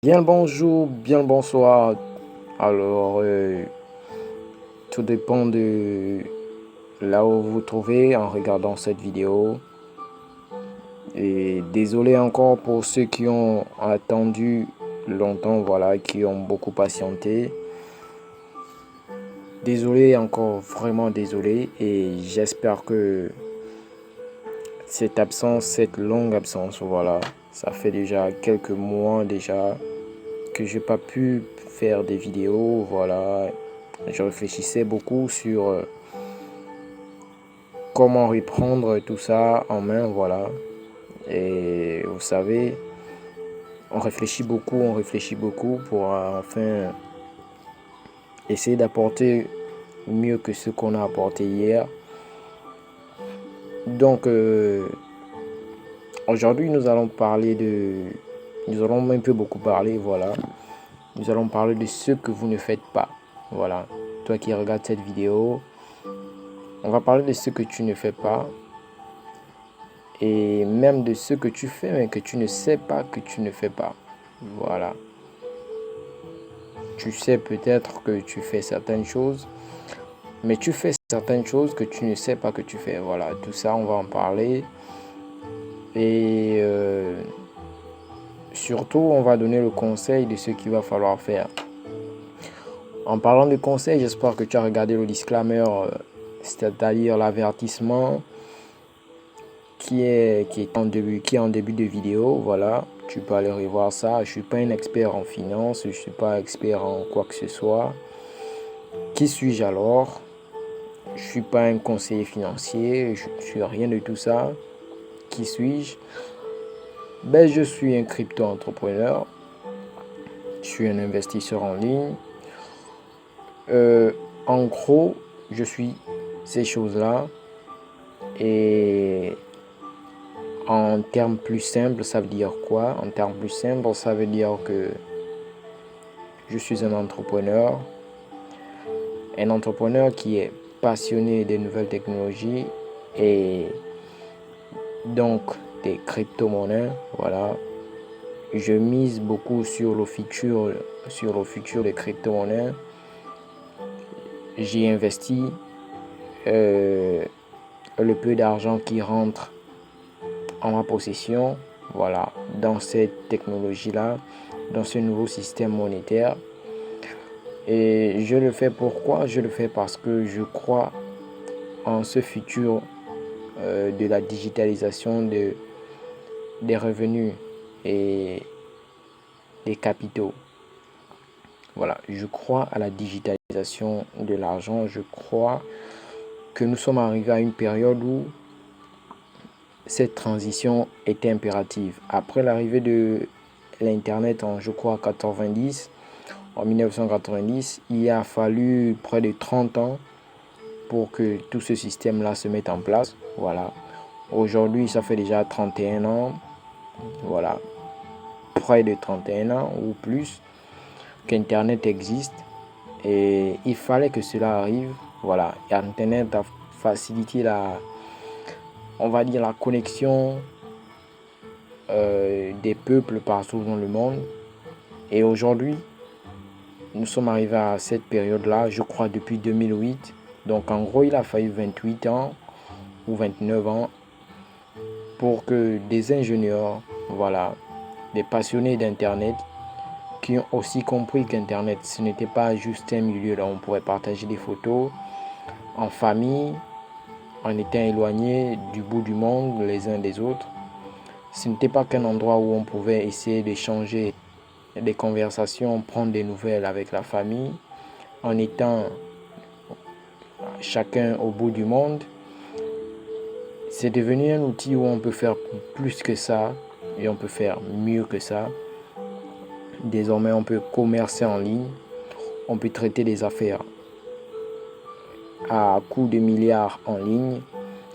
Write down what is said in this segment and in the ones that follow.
Bien le bonjour, bien le bonsoir. Alors, tout dépend de là où vous vous trouvez en regardant cette vidéo. Et désolé encore pour ceux qui ont attendu longtemps, voilà, qui ont beaucoup patienté. Désolé encore, vraiment désolé. Et j'espère que cette absence, cette longue absence, voilà, ça fait déjà quelques mois déjà que j'ai pas pu faire des vidéos, voilà. Je réfléchissais beaucoup sur comment reprendre tout ça en main, voilà. Et vous savez, on réfléchit beaucoup pour enfin essayer d'apporter mieux que ce qu'on a apporté hier. Donc, aujourd'hui, nous allons un peu beaucoup parler, voilà. Nous allons parler de ce que vous ne faites pas, voilà. Toi qui regardes cette vidéo, on va parler de ce que tu ne fais pas et même de ce que tu fais mais que tu ne sais pas que tu ne fais pas. Voilà. Tu sais peut-être que tu fais certaines choses, mais tu fais certaines choses que tu ne sais pas que tu fais. Voilà, tout ça, on va en parler. Et surtout, on va donner le conseil de ce qu'il va falloir faire. En parlant de conseils, j'espère que tu as regardé le disclaimer, c'est-à-dire l'avertissement qui est en début de vidéo. Voilà, tu peux aller revoir ça. Je ne suis pas un expert en finance, je ne suis pas expert en quoi que ce soit. Qui suis-je alors? Je ne suis pas un conseiller financier, je ne suis rien de tout ça. Qui suis-je? Ben, je suis un crypto-entrepreneur. Je suis un investisseur en ligne. En gros, je suis ces choses-là. Et en termes plus simples, ça veut dire quoi? En termes plus simples, ça veut dire que je suis un entrepreneur. Un entrepreneur qui est passionné des nouvelles technologies et donc des crypto-monnaies. Voilà. Je mise beaucoup sur le futur des crypto-monnaies. J'y investis le peu d'argent qui rentre en ma possession, voilà, dans cette technologie-là, dans ce nouveau système monétaire. Et je le fais pourquoi? Je le fais parce que je crois en ce futur de la digitalisation des revenus et des capitaux. Voilà, je crois à la digitalisation de l'argent. Je crois que nous sommes arrivés à une période où cette transition était impérative. Après l'arrivée de l'Internet en, je crois, en 1990, il a fallu près de 30 ans pour que tout ce système-là se mette en place. Voilà. Aujourd'hui, ça fait déjà 31 ans. Voilà. Près de 31 ans ou plus qu'Internet existe. Et il fallait que cela arrive. Voilà. Et Internet a facilité on va dire, la connexion des peuples partout dans le monde. Et aujourd'hui, nous sommes arrivés à cette période-là, je crois, depuis 2008. Donc, en gros, il a fallu 28 ans ou 29 ans pour que des ingénieurs, voilà, des passionnés d'Internet, qui ont aussi compris qu'Internet, ce n'était pas juste un milieu là où on pourrait partager des photos en famille, en étant éloignés du bout du monde les uns des autres. Ce n'était pas qu'un endroit où on pouvait essayer d'échanger des conversations, prendre des nouvelles avec la famille, en étant chacun au bout du monde. C'est devenu un outil où on peut faire plus que ça et on peut faire mieux que ça. Désormais, on peut commercer en ligne, on peut traiter des affaires à coût de milliards en ligne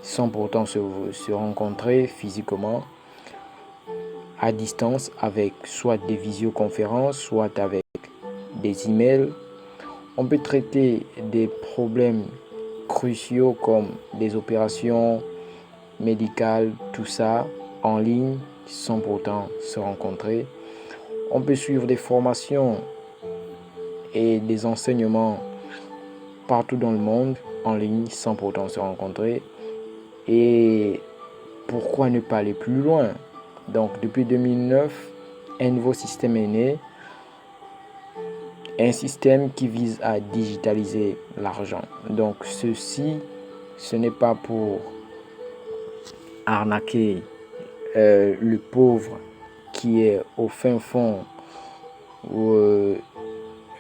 sans pourtant se rencontrer physiquement, à distance, avec soit des visioconférences, soit avec des emails. On peut traiter des problèmes cruciaux comme des opérations médicales, tout ça en ligne sans pourtant se rencontrer. On peut suivre des formations et des enseignements partout dans le monde en ligne sans pourtant se rencontrer. Et pourquoi ne pas aller plus loin? Donc depuis 2009, un nouveau système est né, un système qui vise à digitaliser l'argent. Donc ceci, ce n'est pas pour arnaquer le pauvre qui est au fin fond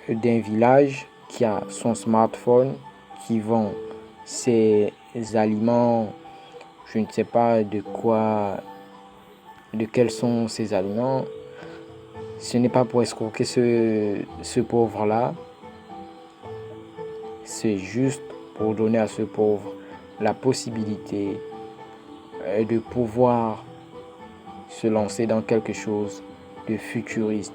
d'un village, qui a son smartphone, qui vend ses aliments, je ne sais pas de quels sont ces aliments. Ce n'est pas pour escroquer ce pauvre-là, c'est juste pour donner à ce pauvre la possibilité de pouvoir se lancer dans quelque chose de futuriste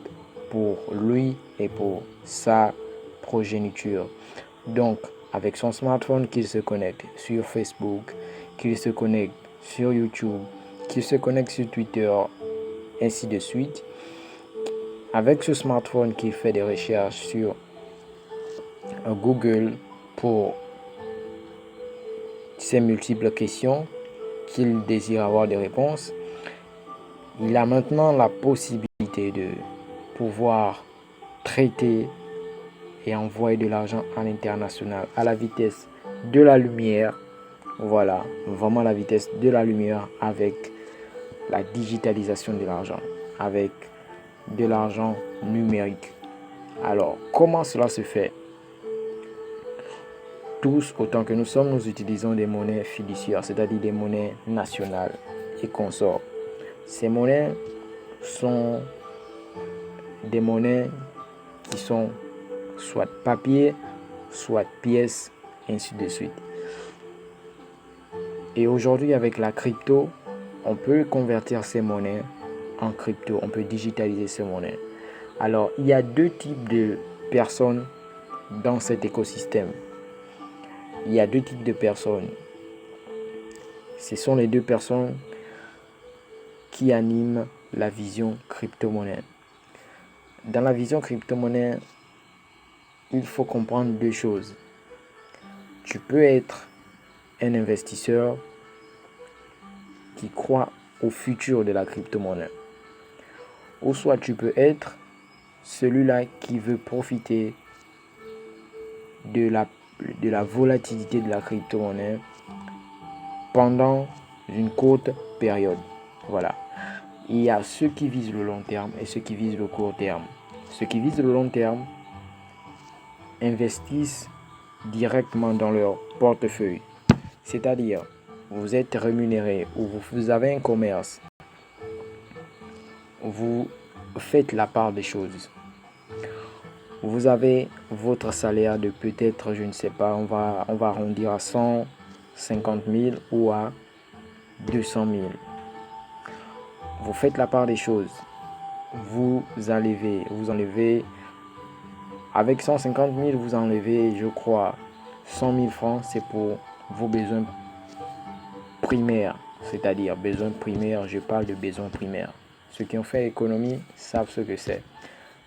pour lui et pour sa progéniture. Donc, avec son smartphone, qu'il se connecte sur Facebook, qu'il se connecte sur YouTube, qu'il se connecte sur Twitter, ainsi de suite. Avec ce smartphone, qu'il fait des recherches sur Google pour ces multiples questions qu'il désire avoir des réponses, il a maintenant la possibilité de pouvoir traiter et envoyer de l'argent à l'international à la vitesse de la lumière. Voilà, vraiment la vitesse de la lumière avec la digitalisation de l'argent, avec de l'argent numérique. Alors, comment cela se fait? Tous, autant que nous sommes, nous utilisons des monnaies fiduciaires, c'est-à-dire des monnaies nationales et consorts. Ces monnaies sont des monnaies qui sont soit papier, soit pièces, ainsi de suite. Et aujourd'hui, avec la crypto, on peut convertir ces monnaies en crypto, on peut digitaliser ces monnaies. Alors, il y a deux types de personnes dans cet écosystème. Il y a deux types de personnes. Ce sont les deux personnes qui animent la vision crypto-monnaie. Dans la vision crypto-monnaie, il faut comprendre deux choses. Tu peux être un investisseur qui croit au futur de la crypto-monnaie. Ou soit tu peux être celui-là qui veut profiter de la volatilité de la crypto-monnaie pendant une courte période. Voilà. Il y a ceux qui visent le long terme et ceux qui visent le court terme. Ceux qui visent le long terme investissent directement dans leur portefeuille. C'est-à-dire, vous êtes rémunéré ou vous avez un commerce. Vous faites la part des choses. Vous avez votre salaire de peut-être, je ne sais pas, on va arrondir à 150 000 ou à 200 000. Vous faites la part des choses. Vous enlevez, avec 150 000, vous enlevez, je crois, 100 000 francs, c'est pour vos besoins primaires. C'est-à-dire, besoins primaires, je parle de besoins primaires. Ceux qui ont fait économie savent ce que c'est.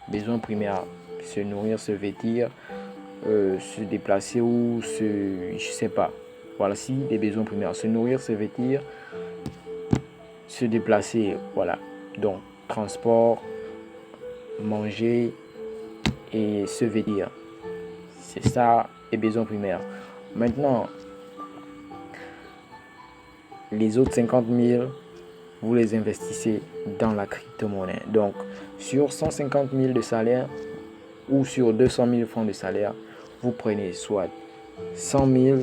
Besoins primaires, se nourrir, se vêtir, se déplacer ou je sais pas. Voici des besoins primaires. Se nourrir, se vêtir, se déplacer, voilà. Donc, transport, manger et se vêtir. C'est ça les besoins primaires. Maintenant, les autres 50 000, vous les investissez dans la crypto-monnaie. Donc, sur 150 000 de salaire ou sur 200 000 francs de salaire, vous prenez soit 100 000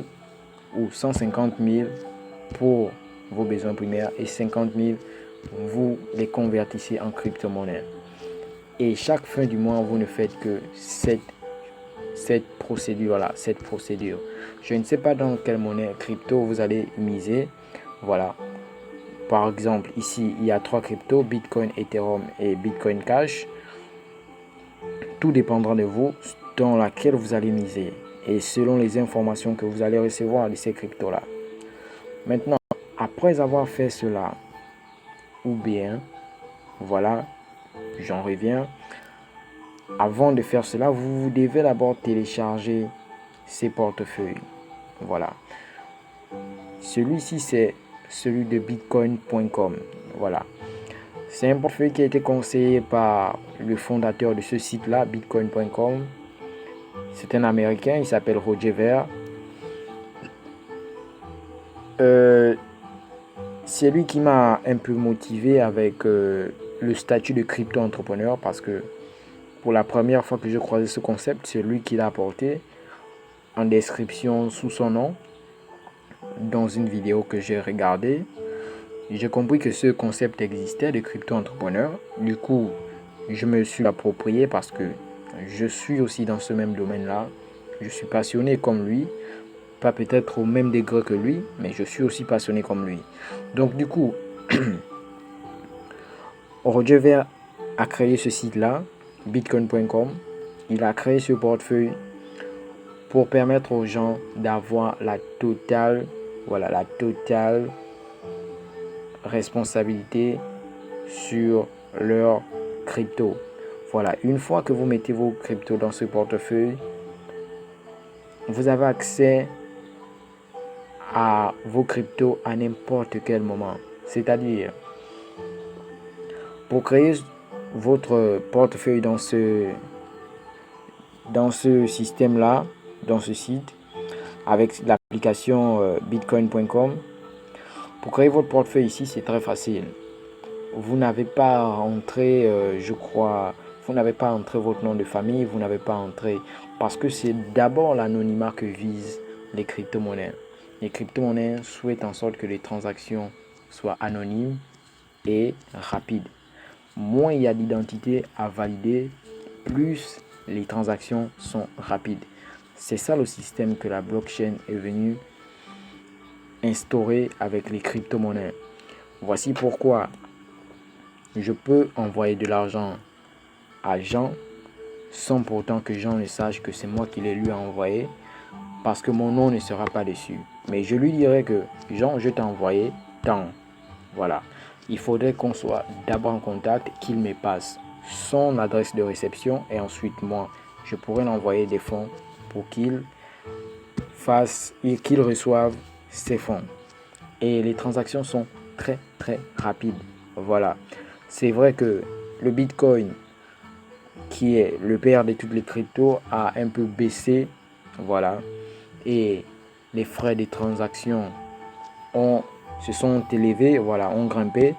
ou 150 000 pour vos besoins primaires et 50 000, vous les convertissez en crypto-monnaie. Et chaque fin du mois, vous ne faites que cette procédure-là, cette procédure. Je ne sais pas dans quelle monnaie crypto vous allez miser. Voilà. Par exemple, ici, il y a 3 cryptos, Bitcoin, Ethereum et Bitcoin Cash. Tout dépendra de vous dans laquelle vous allez miser et selon les informations que vous allez recevoir de ces cryptos-là. Maintenant, après avoir fait cela, ou bien, voilà, j'en reviens. Avant de faire cela, vous devez d'abord télécharger ces portefeuilles. Voilà. Celui-ci, c'est celui de bitcoin.com. Voilà. C'est un portefeuille qui a été conseillé par le fondateur de ce site-là, bitcoin.com. C'est un Américain, il s'appelle Roger Ver. C'est lui qui m'a un peu motivé avec le statut de crypto-entrepreneur, parce que pour la première fois que je croisais ce concept, c'est lui qui l'a apporté en description sous son nom dans une vidéo que j'ai regardée. J'ai compris que ce concept existait de crypto-entrepreneur. Du coup, je me suis approprié parce que je suis aussi dans ce même domaine-là. Je suis passionné comme lui. Pas peut-être au même degré que lui, mais je suis aussi passionné comme lui. Donc du coup, Roger Ver a créé ce site-là, bitcoin.com. Il a créé ce portefeuille pour permettre aux gens d'avoir la totale responsabilité sur leur crypto. Voilà, une fois que vous mettez vos cryptos dans ce portefeuille, vous avez accès à vos cryptos à n'importe quel moment. C'est-à-dire, pour créer votre portefeuille dans ce système-là, dans ce site, avec l'application bitcoin.com, pour créer votre portefeuille ici, c'est très facile. Vous n'avez pas à entrer, vous n'avez pas à entrer votre nom de famille, vous n'avez pas à entrer, parce que c'est d'abord l'anonymat que visent les crypto-monnaies. Les crypto-monnaies souhaitent en sorte que les transactions soient anonymes et rapides. Moins il y a d'identité à valider, plus les transactions sont rapides. C'est ça le système que la blockchain est venue instaurer avec les crypto-monnaies. Voici pourquoi je peux envoyer de l'argent à Jean sans pourtant que Jean ne sache que c'est moi qui l'ai lui envoyé, parce que mon nom ne sera pas dessus. Mais je lui dirai que Jean, je t'ai envoyé tant. Voilà. Il faudrait qu'on soit d'abord en contact, qu'il me passe son adresse de réception et ensuite moi, je pourrais l'envoyer des fonds pour qu'il reçoive ses fonds. Et les transactions sont très très rapides. Voilà. C'est vrai que le Bitcoin, qui est le père de toutes les cryptos, a un peu baissé. Voilà. Et les frais de transaction se sont élevés, voilà, ont grimpé.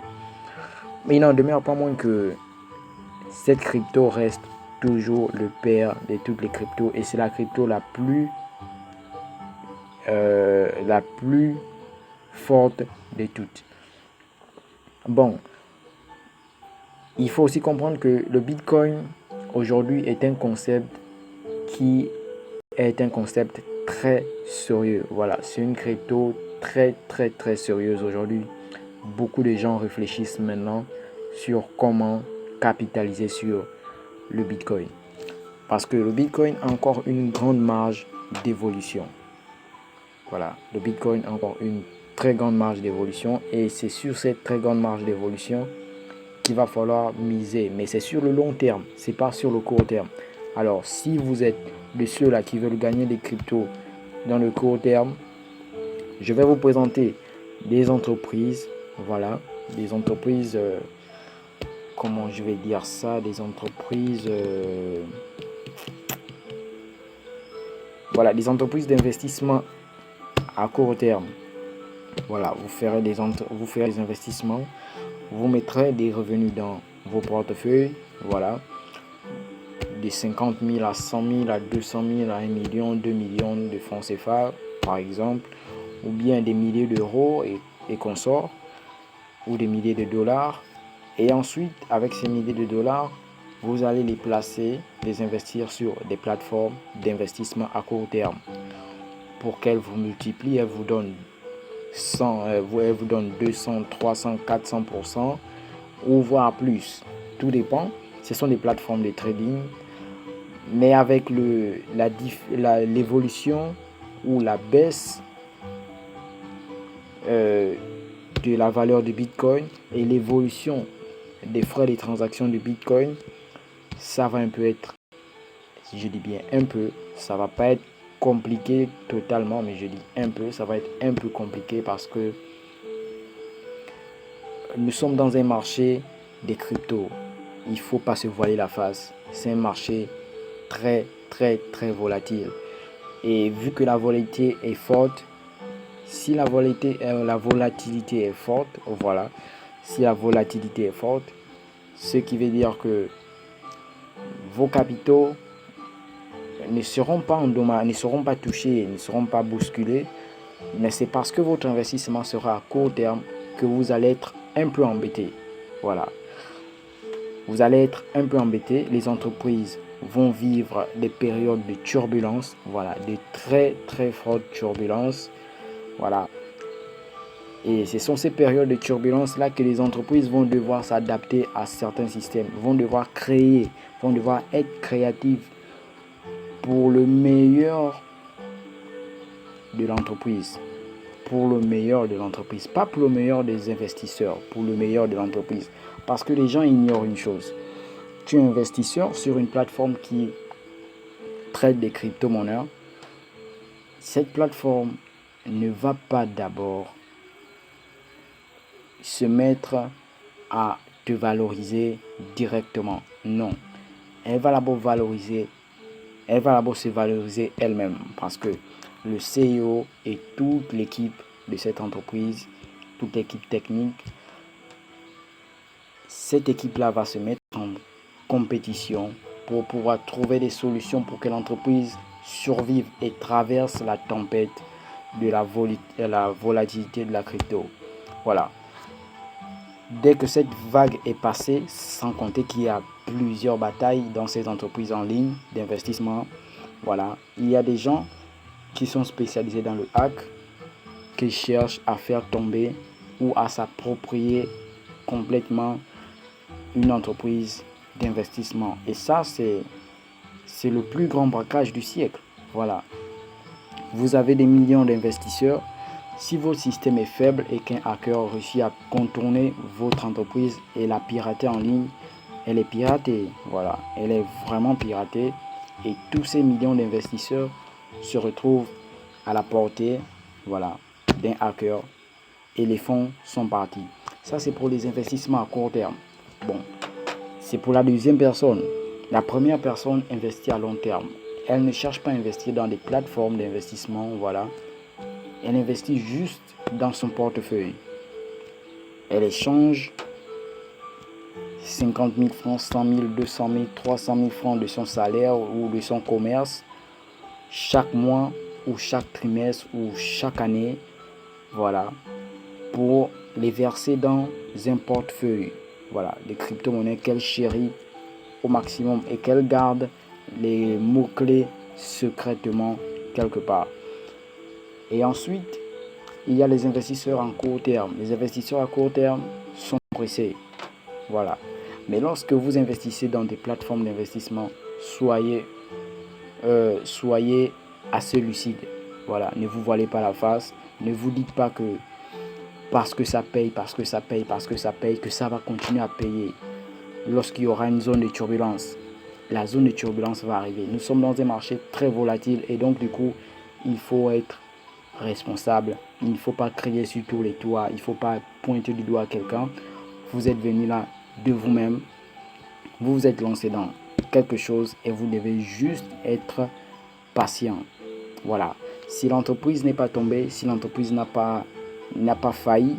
Mais il n'en demeure pas moins que cette crypto reste toujours le père de toutes les cryptos. Et c'est la crypto la plus forte de toutes. Bon, il faut aussi comprendre que le Bitcoin aujourd'hui est un concept qui est un concept très sérieux. Voilà, c'est une crypto très très très sérieuse aujourd'hui. Beaucoup de gens réfléchissent maintenant sur comment capitaliser sur le Bitcoin. Parce que le Bitcoin a encore une grande marge d'évolution. Voilà, le Bitcoin a encore une très grande marge d'évolution et c'est sur cette très grande marge d'évolution qu'il va falloir miser. Mais c'est sur le long terme, c'est pas sur le court terme. Alors, si vous êtes de ceux-là qui veulent gagner des cryptos dans le court terme, je vais vous présenter des entreprises, voilà, des entreprises, comment je vais dire ça, des entreprises, voilà, des entreprises d'investissement à court terme. Voilà, vous ferez des investissements, vous mettrez des revenus dans vos portefeuilles, voilà, de 50 000 à 100 000 à 200 000 à 1 million, 2 millions de francs CFA, par exemple, ou bien des milliers d'euros et consorts, ou des milliers de dollars. Et ensuite, avec ces milliers de dollars, vous allez les placer, les investir sur des plateformes d'investissement à court terme pour qu'elles vous multiplient, elles vous donnent 200, 300, 400% ou voire plus. Tout dépend. Ce sont des plateformes de trading. Mais avec l'évolution ou la baisse de la valeur du Bitcoin et l'évolution des frais de transaction de Bitcoin, ça va un peu être, je dis bien un peu, ça va pas être compliqué totalement, mais je dis un peu, ça va être un peu compliqué parce que nous sommes dans un marché des cryptos. Il ne faut pas se voiler la face. C'est un marché très, très, très volatile. Et vu que la volatilité est forte, si la volatilité est forte, voilà, si la volatilité est forte, ce qui veut dire que vos capitaux ne seront pas endommagés, ne seront pas touchés, ne seront pas bousculés, mais c'est parce que votre investissement sera à court terme que vous allez être un peu embêté. Voilà. Vous allez être un peu embêté. Les entreprises vont vivre des périodes de turbulence, voilà, de très très fortes turbulences. Voilà. Et ce sont ces périodes de turbulence là que les entreprises vont devoir s'adapter à certains systèmes, vont devoir créer, vont devoir être créatives pour le meilleur de l'entreprise. Pour le meilleur de l'entreprise, pas pour le meilleur des investisseurs, pour le meilleur de l'entreprise. Parce que les gens ignorent une chose. Tu es investisseur sur une plateforme qui traite des crypto-monnaies. Cette plateforme ne va pas d'abord se mettre à te valoriser directement. Non. Elle va d'abord se valoriser elle-même parce que le CEO et toute l'équipe de cette entreprise, toute l'équipe technique, cette équipe-là va se mettre en compétition pour pouvoir trouver des solutions pour que l'entreprise survive et traverse la tempête de la volatilité de la crypto. Voilà. Dès que cette vague est passée, sans compter qu'il y a plusieurs batailles dans ces entreprises en ligne d'investissement, voilà, il y a des gens qui sont spécialisés dans le hack, qui cherchent à faire tomber ou à s'approprier complètement une entreprise d'investissement. Et ça, c'est le plus grand braquage du siècle. Voilà. Vous avez des millions d'investisseurs. Si votre système est faible et qu'un hacker réussit à contourner votre entreprise et la pirater en ligne, elle est piratée. Voilà. Elle est vraiment piratée. Et tous ces millions d'investisseurs se retrouvent à la portée, voilà, d'un hacker. Et les fonds sont partis. Ça, c'est pour les investissements à court terme. Bon, c'est pour la deuxième personne. La première personne investit à long terme. Elle ne cherche pas à investir dans des plateformes d'investissement, voilà. Elle investit juste dans son portefeuille. Elle échange 50 000 francs, 100 000, 200 000, 300 000 francs de son salaire ou de son commerce chaque mois ou chaque trimestre ou chaque année, voilà, pour les verser dans un portefeuille, voilà, des crypto-monnaies qu'elle chérit au maximum et qu'elle garde les mots-clés secrètement quelque part. Et ensuite, il y a les investisseurs en court terme. Les investisseurs à court terme sont pressés. Voilà. Mais lorsque vous investissez dans des plateformes d'investissement, soyez assez lucide. Voilà. Ne vous voilez pas la face. Ne vous dites pas que parce que ça paye, que ça va continuer à payer. Lorsqu'il y aura une zone de turbulence, la zone de turbulence va arriver. Nous sommes dans un marché très volatile et donc du coup, il faut être responsable. Il ne faut pas crier sur tous les toits. Il ne faut pas pointer du doigt à quelqu'un. Vous êtes venu là de vous-même. Vous vous êtes lancé dans quelque chose et vous devez juste être patient. Voilà. Si l'entreprise n'est pas tombée, si l'entreprise n'a pas failli,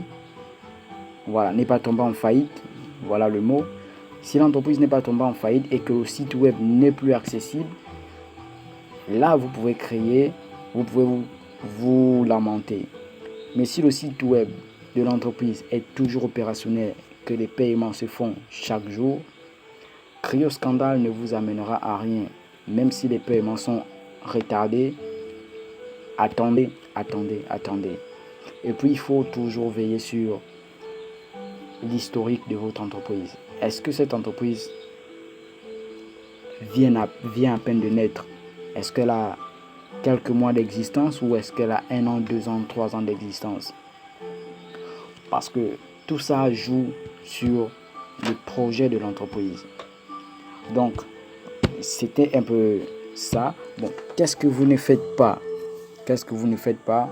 voilà, n'est pas tombée en faillite, voilà le mot. Si l'entreprise n'est pas tombée en faillite et que le site web n'est plus accessible, là vous pouvez vous lamenter. Mais si le site web de l'entreprise est toujours opérationnel, que les paiements se font chaque jour, crier au scandale ne vous amènera à rien. Même si les paiements sont retardés, attendez. Et puis il faut toujours veiller sur l'historique de votre entreprise. Est-ce que cette entreprise vient à peine de naître? Est-ce qu'elle a quelques mois d'existence ou est-ce qu'elle a 1 an, 2 ans, 3 ans d'existence? Parce que tout ça joue sur le projet de l'entreprise. Donc, c'était un peu ça. Bon, qu'est-ce que vous ne faites pas? Qu'est-ce que vous ne faites pas?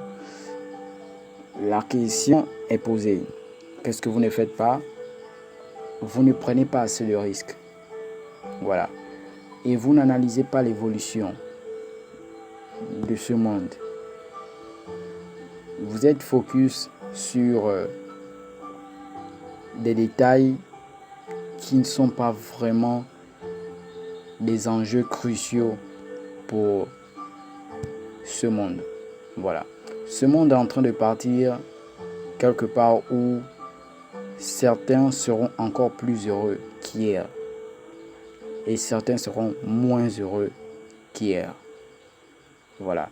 La question est posée. Qu'est-ce que vous ne faites pas? Vous ne prenez pas assez de risques. Voilà. Et vous n'analysez pas l'évolution de ce monde. Vous êtes focus sur des détails qui ne sont pas vraiment des enjeux cruciaux pour ce monde. Voilà. Ce monde est en train de partir quelque part où certains seront encore plus heureux qu'hier et certains seront moins heureux qu'hier. Voilà.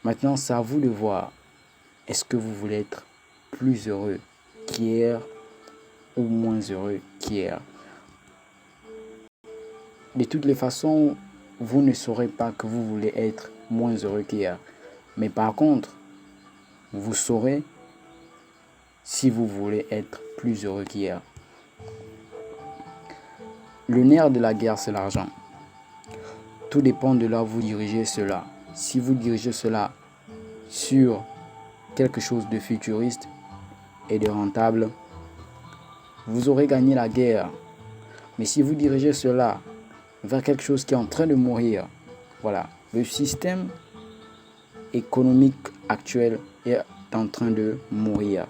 Maintenant, c'est à vous de voir. Est-ce que vous voulez être plus heureux qu'hier ou moins heureux qu'hier? De toutes les façons, vous ne saurez pas que vous voulez être moins heureux qu'hier. Mais par contre, vous saurez si vous voulez être plus heureux qu'hier. Le nerf de la guerre, c'est l'argent. Tout dépend de là où vous dirigez cela. Si vous dirigez cela sur quelque chose de futuriste et de rentable, vous aurez gagné la guerre. Mais si vous dirigez cela vers quelque chose qui est en train de mourir, voilà, le système économique actuel est en train de mourir.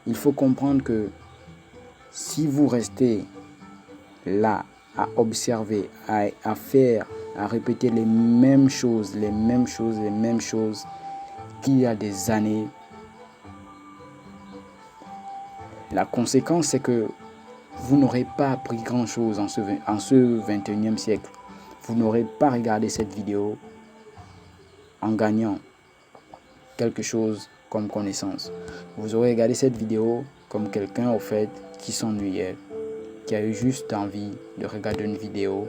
Il faut comprendre que si vous restez là à observer, à faire, à répéter les mêmes choses qu'il y a des années, la conséquence c'est que vous n'aurez pas appris grand-chose en ce 21e siècle. Vous n'aurez pas regardé cette vidéo en gagnant quelque chose comme connaissance. Vous aurez regardé cette vidéo comme quelqu'un au fait qui s'ennuyait, qui a eu juste envie de regarder une vidéo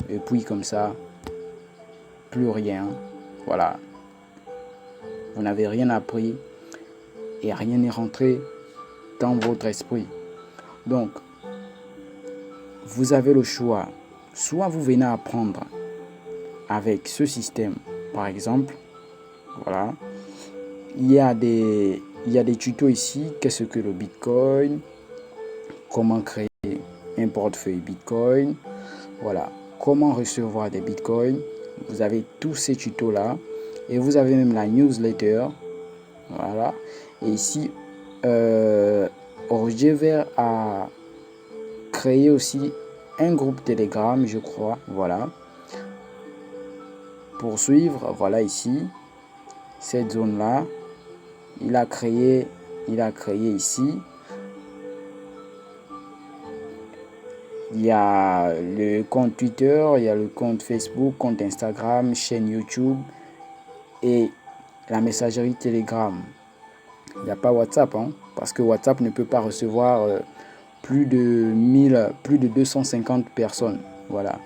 et puis comme ça, plus rien. Voilà. Vous n'avez rien appris et rien n'est rentré dans votre esprit. Donc, vous avez le choix. Soit vous venez apprendre avec ce système, par exemple. Voilà. Il y a des tutos ici. Qu'est-ce que le Bitcoin? Comment créer un portefeuille Bitcoin? Voilà. Comment recevoir des Bitcoins? Vous avez tous ces tutos-là. Et vous avez même la newsletter. Voilà. Et ici, Roger a créé aussi un groupe Telegram, je crois. Voilà. Pour suivre, voilà ici, cette zone-là. Il a créé ici. Il y a le compte Twitter, il y a le compte Facebook, compte Instagram, chaîne YouTube et la messagerie Telegram. Il n'y a pas WhatsApp, parce que WhatsApp ne peut pas recevoir plus de 250 personnes. Voilà.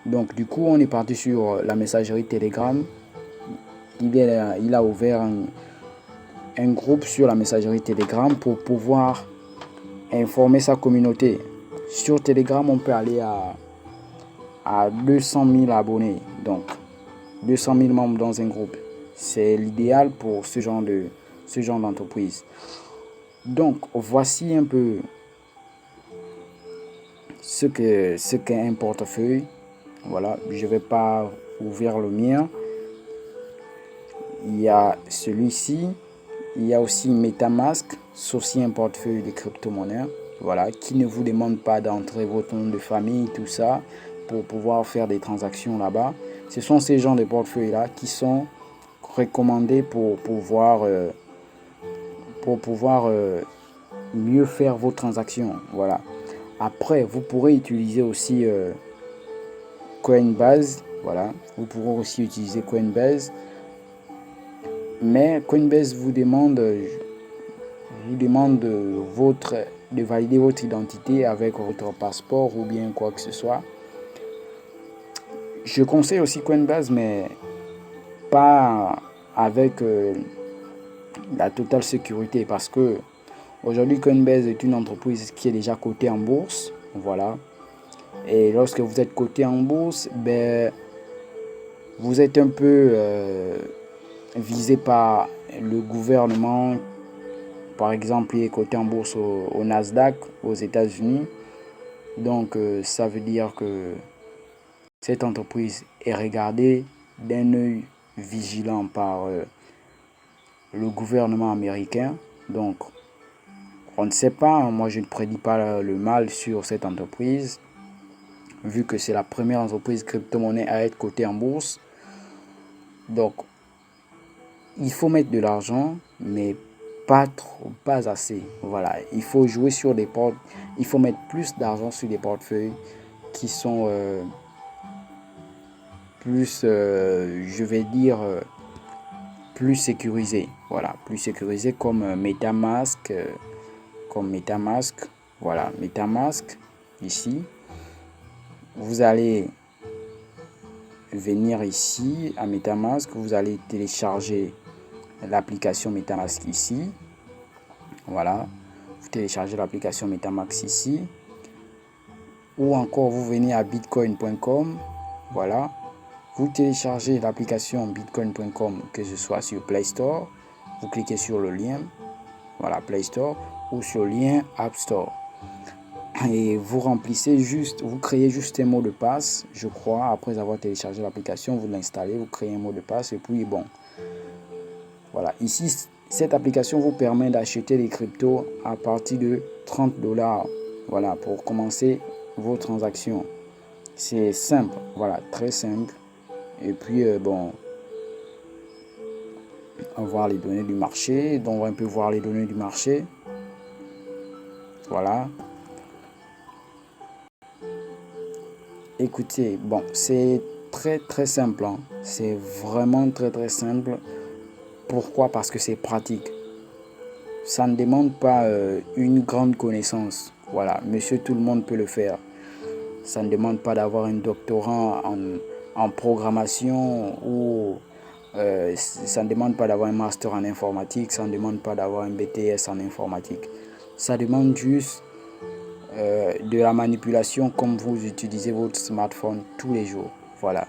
Donc du coup, on est parti sur la messagerie Telegram. Il a ouvert un groupe sur la messagerie Telegram pour pouvoir informer sa communauté. Sur Telegram, on peut aller à 200 000 abonnés. Donc, 200 000 membres dans un groupe. C'est l'idéal pour ce genre d'entreprise. Donc, voici un peu ce qu'est un portefeuille. Voilà, je ne vais pas ouvrir le mien. Il y a celui-ci. Il y a aussi MetaMask, c'est aussi un portefeuille de crypto-monnaies, voilà, qui ne vous demande pas d'entrer votre nom de famille, tout ça, pour pouvoir faire des transactions là-bas. Ce sont ces genres de portefeuilles-là qui sont recommandés pour pouvoir mieux faire vos transactions. Voilà. Après, vous pourrez utiliser aussi Coinbase. Voilà. Vous pourrez aussi utiliser Coinbase. Mais Coinbase vous demande de valider votre identité avec votre passeport ou bien quoi que ce soit. Je conseille aussi Coinbase, mais pas avec la totale sécurité, parce que Aujourd'hui, Coinbase est une entreprise qui est déjà cotée en bourse. Voilà. Et lorsque vous êtes coté en bourse, vous êtes un peu visé par le gouvernement. Par exemple, il est coté en bourse au Nasdaq aux États-Unis. Donc, ça veut dire que cette entreprise est regardée d'un œil vigilant par le gouvernement américain. Donc, on ne sait pas, moi je ne prédis pas le mal sur cette entreprise, vu que c'est la première entreprise crypto-monnaie à être cotée en bourse. Donc, il faut mettre de l'argent, mais pas trop, pas assez. Voilà, il faut jouer sur des portes, il faut mettre plus d'argent sur des portefeuilles qui sont plus, je vais dire, plus sécurisés. Voilà, plus sécurisés comme MetaMask, voilà, MetaMask ici. Vous allez venir ici à MetaMask, vous allez télécharger l'application MetaMask ici. Voilà, vous téléchargez l'application MetaMask ici. Ou encore vous venez à bitcoin.com. Voilà, vous téléchargez l'application bitcoin.com, que ce soit sur Play Store. Vous cliquez sur le lien, voilà, Play Store, ou sur le lien App Store. Et vous remplissez juste, vous créez juste un mot de passe, je crois. Après avoir téléchargé l'application, vous l'installez, vous créez un mot de passe et puis bon. Voilà, ici, cette application vous permet d'acheter les cryptos à partir de 30 $. Voilà, pour commencer vos transactions. C'est simple, voilà, très simple. Et puis, bon, on va voir les données du marché. Donc, on va un peu voir les données du marché. Voilà. Écoutez, bon, c'est très très simple. Hein. C'est vraiment très très simple. Pourquoi? Parce que c'est pratique. Ça ne demande pas une grande connaissance. Voilà, monsieur tout le monde peut le faire. Ça ne demande pas d'avoir un doctorat en programmation ou ça ne demande pas d'avoir un master en informatique. Ça ne demande pas d'avoir un BTS en informatique. Ça demande juste de la manipulation comme vous utilisez votre smartphone tous les jours. Voilà.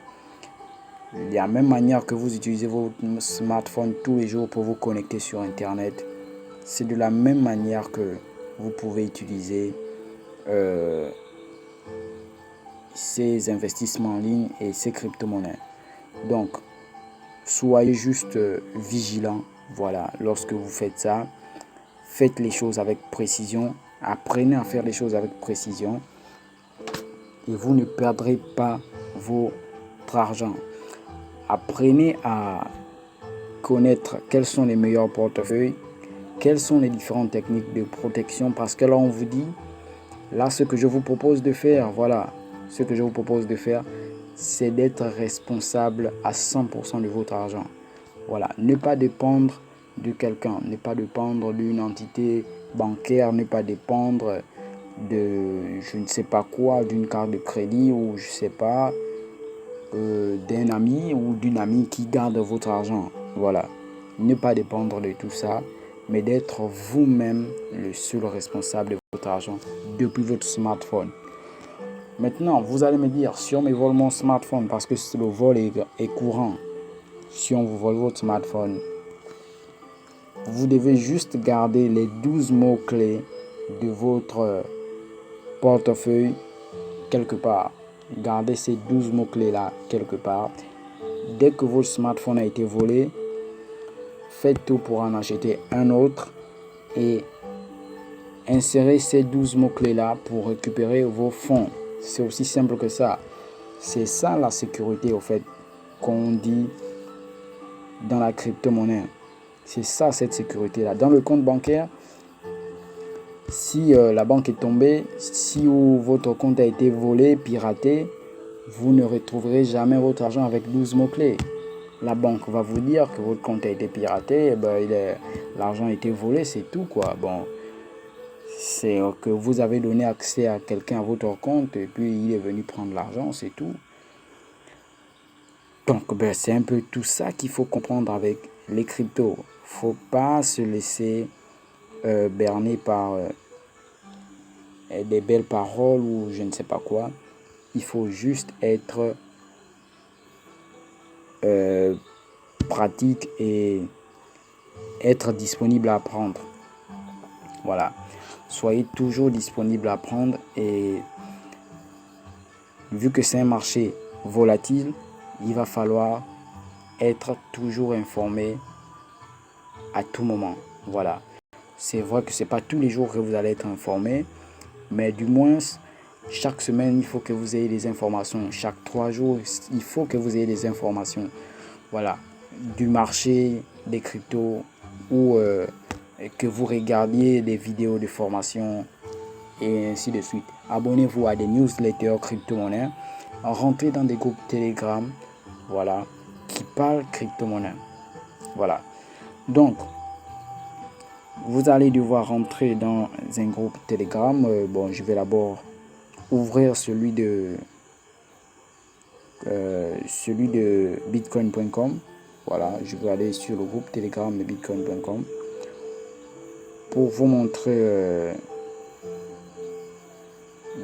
De la même manière que vous utilisez votre smartphone tous les jours pour vous connecter sur Internet, c'est de la même manière que vous pouvez utiliser ces investissements en ligne et ces crypto-monnaies. Donc, soyez juste vigilants. Voilà, lorsque vous faites ça, faites les choses avec précision. Apprenez à faire les choses avec précision. Et vous ne perdrez pas votre argent. Apprenez à connaître quels sont les meilleurs portefeuilles, quelles sont les différentes techniques de protection. Parce que là, on vous dit, là, ce que je vous propose de faire, voilà, ce que je vous propose de faire, c'est d'être responsable à 100% de votre argent. Voilà, ne pas dépendre de quelqu'un, ne pas dépendre d'une entité bancaire, ne pas dépendre de je ne sais pas quoi, d'une carte de crédit ou je sais pas, d'un ami ou d'une amie qui garde votre argent. Voilà, ne pas dépendre de tout ça, mais d'être vous-même le seul responsable de votre argent depuis votre smartphone. Maintenant, vous allez me dire, si on me vole mon smartphone, parce que le vol est courant, si on vous vole votre smartphone, vous devez juste garder les 12 mots-clés de votre portefeuille quelque part. Gardez ces 12 mots-clés-là quelque part. Dès que votre smartphone a été volé, faites tout pour en acheter un autre et insérez ces 12 mots-clés-là pour récupérer vos fonds. C'est aussi simple que ça. C'est ça la sécurité, au fait, qu'on dit dans la crypto-monnaie. C'est ça, cette sécurité-là. Dans le compte bancaire, si la banque est tombée, si votre compte a été volé, piraté, vous ne retrouverez jamais votre argent avec 12 mots-clés. La banque va vous dire que votre compte a été piraté, l'argent a été volé, c'est tout quoi. Bon, c'est que vous avez donné accès à quelqu'un à votre compte et puis il est venu prendre l'argent, c'est tout. Donc, c'est un peu tout ça qu'il faut comprendre avec les cryptos. Faut pas se laisser berné par des belles paroles ou je ne sais pas quoi. Il faut juste être pratique et être disponible à apprendre. Voilà. Soyez toujours disponible à apprendre, et vu que c'est un marché volatile, il va falloir être toujours informé à tout moment. Voilà. C'est vrai que c'est pas tous les jours que vous allez être informé, mais du moins chaque semaine, il faut que vous ayez des informations. Chaque 3 jours, il faut que vous ayez des informations. Voilà. Du marché, des cryptos, ou que vous regardiez des vidéos de formation et ainsi de suite. Abonnez-vous à des newsletters crypto-monnaie. Rentrez dans des groupes Telegram, voilà, qui parlent crypto-monnaie. Voilà. Donc, vous allez devoir rentrer dans un groupe Telegram. Bon, je vais d'abord ouvrir celui de bitcoin.com. Voilà, je vais aller sur le groupe Telegram de bitcoin.com pour vous montrer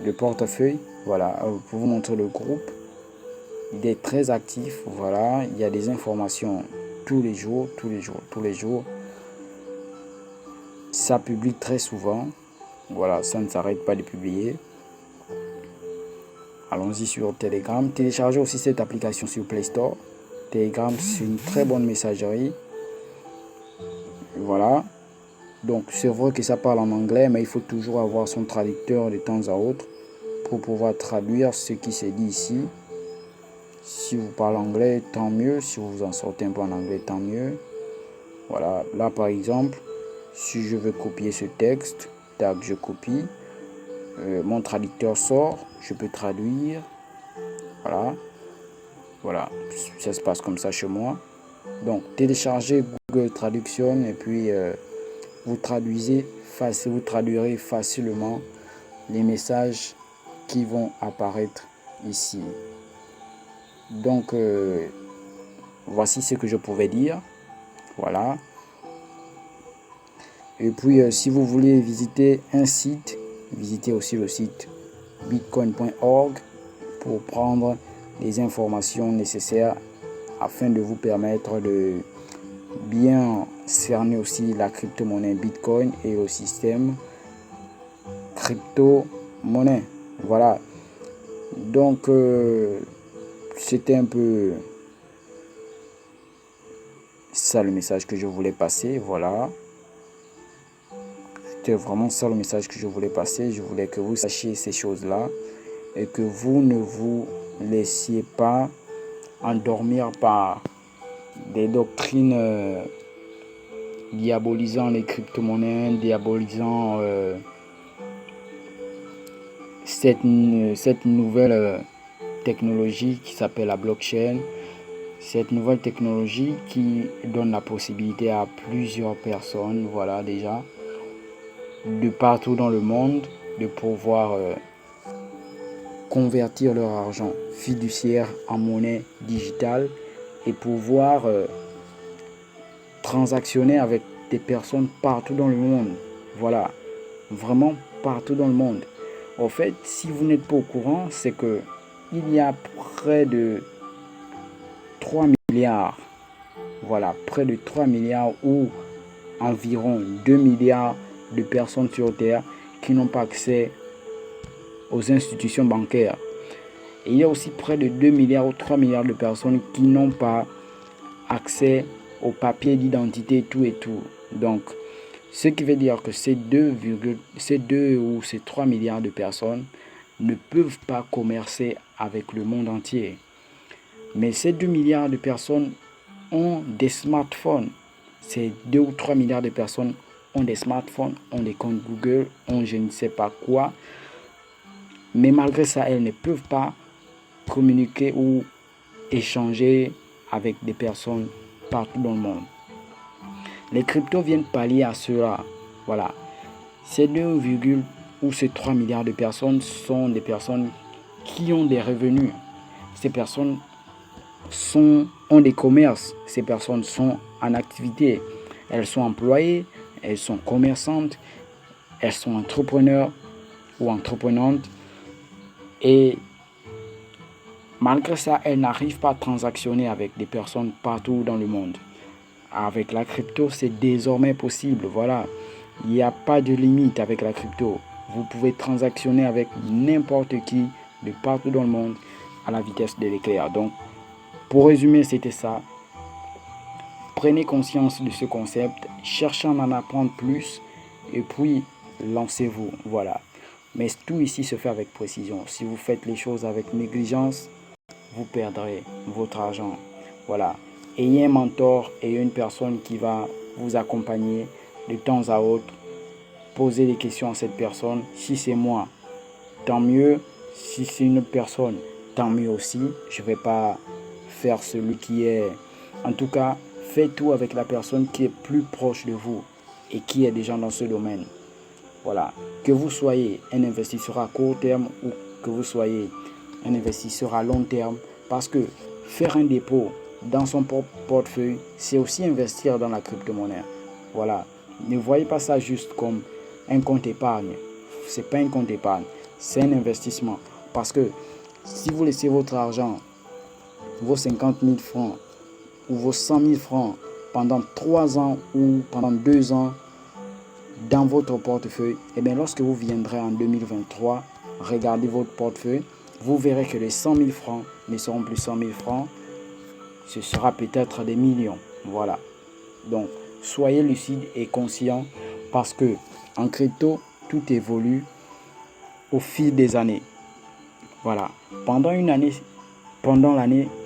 le portefeuille. Voilà, pour vous montrer le groupe. Il est très actif. Voilà, il y a des informations tous les jours. Ça publie très souvent. Voilà, ça ne s'arrête pas de publier. Allons-y sur Telegram. Téléchargez aussi cette application sur Play Store. Telegram, c'est une très bonne messagerie. Voilà. Donc, c'est vrai que ça parle en anglais, mais il faut toujours avoir son traducteur de temps à autre pour pouvoir traduire ce qui se dit ici. Si vous parlez anglais, tant mieux. Si vous en sortez un peu en anglais, tant mieux. Voilà. Là, par exemple, si je veux copier ce texte, tac, je copie. Mon traducteur sort. Je peux traduire. Voilà. Ça se passe comme ça chez moi. Donc, téléchargez Google Traduction et puis vous traduirez facilement les messages qui vont apparaître ici. Donc, voici ce que je pouvais dire. Voilà. Et puis, si vous voulez visiter un site, visitez aussi le site bitcoin.org pour prendre les informations nécessaires afin de vous permettre de bien cerner aussi la crypto-monnaie Bitcoin et le système crypto-monnaie. Voilà. Donc, c'était un peu ça le message que je voulais passer. Voilà. C'était vraiment ça le message que je voulais passer. Je voulais que vous sachiez ces choses-là et que vous ne vous laissiez pas endormir par des doctrines diabolisant les crypto-monnaies, diabolisant cette nouvelle technologie qui s'appelle la blockchain. Cette nouvelle technologie qui donne la possibilité à plusieurs personnes, voilà déjà, de partout dans le monde, de pouvoir convertir leur argent fiduciaire en monnaie digitale et pouvoir transactionner avec des personnes partout dans le monde. Voilà, vraiment partout dans le monde. En fait, si vous n'êtes pas au courant, c'est que il y a près de 3 milliards, voilà, près de 3 milliards ou environ 2 milliards de personnes sur Terre qui n'ont pas accès aux institutions bancaires. Et il y a aussi près de 2 milliards ou 3 milliards de personnes qui n'ont pas accès aux papiers d'identité, tout et tout. Donc, ce qui veut dire que ces 2 ou ces 3 milliards de personnes ne peuvent pas commercer avec le monde entier. Mais ces 2 milliards de personnes ont des smartphones. Ces 2 ou 3 milliards de personnes ont des smartphones, ont des comptes Google, ont je ne sais pas quoi. Mais malgré ça, elles ne peuvent pas communiquer ou échanger avec des personnes partout dans le monde. Les cryptos viennent pallier à cela. Voilà. Ces 2, ou ces 3 milliards de personnes sont des personnes qui ont des revenus. Ces personnes ont des commerces. Ces personnes sont en activité. Elles sont employées. elles sont commerçantes, elles sont entrepreneurs ou entreprenantes et malgré ça, elles n'arrivent pas à transactionner avec des personnes partout dans le monde. Avec la crypto, c'est désormais possible. Voilà, il n'y a pas de limite avec la crypto. Vous pouvez transactionner avec n'importe qui de partout dans le monde à la vitesse de l'éclair. Donc, pour résumer, c'était ça. Prenez conscience de ce concept, cherchez à en apprendre plus et puis lancez-vous. Voilà. Mais tout ici se fait avec précision. Si vous faites les choses avec négligence, vous perdrez votre argent. Voilà. Ayez un mentor et une personne qui va vous accompagner de temps à autre. Posez des questions à cette personne. Si c'est moi, tant mieux. Si c'est une autre personne, tant mieux aussi. Je ne vais pas faire celui qui est... En tout cas, faites tout avec la personne qui est plus proche de vous et qui est déjà dans ce domaine. Voilà. Que vous soyez un investisseur à court terme ou que vous soyez un investisseur à long terme, parce que faire un dépôt dans son portefeuille, c'est aussi investir dans la crypto-monnaie. Voilà. Ne voyez pas ça juste comme un compte épargne. Ce n'est pas un compte épargne, c'est un investissement. Parce que si vous laissez votre argent, vos 50 000 francs ou vos 100 000 francs pendant 3 ans ou pendant 2 ans dans votre portefeuille, et bien lorsque vous viendrez en 2023, regardez votre portefeuille, vous verrez que les 100 000 francs ne seront plus 100 000 francs, ce sera peut-être des millions. Voilà. Donc, soyez lucide et conscient parce que en crypto, tout évolue au fil des années. Voilà. Pendant l'année,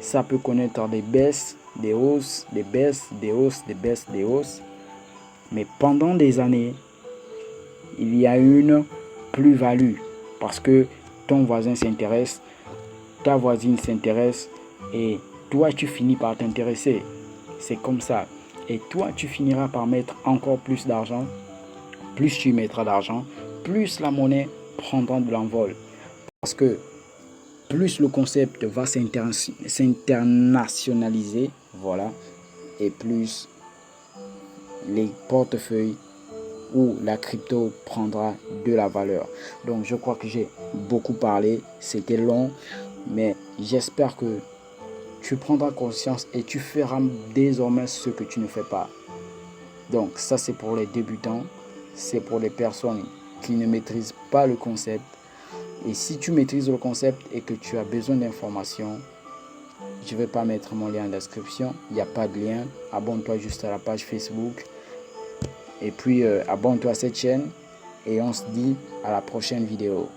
ça peut connaître des baisses, des hausses, des baisses, des hausses, des baisses, des hausses. Mais pendant des années, il y a une plus-value parce que ton voisin s'intéresse, ta voisine s'intéresse et toi tu finis par t'intéresser. C'est comme ça. Et toi tu finiras par mettre encore plus d'argent. Plus tu mettras d'argent, plus la monnaie prendra de l'envol. Parce que plus le concept va s'internationaliser, voilà, et plus les portefeuilles où la crypto prendra de la valeur. Donc je crois que j'ai beaucoup parlé, c'était long, mais j'espère que tu prendras conscience et tu feras désormais ce que tu ne fais pas. Donc ça c'est pour les débutants, c'est pour les personnes qui ne maîtrisent pas le concept. Et si tu maîtrises le concept et que tu as besoin d'informations, je ne vais pas mettre mon lien en description, il n'y a pas de lien. Abonne-toi juste à la page Facebook. Et puis abonne-toi à cette chaîne et on se dit à la prochaine vidéo.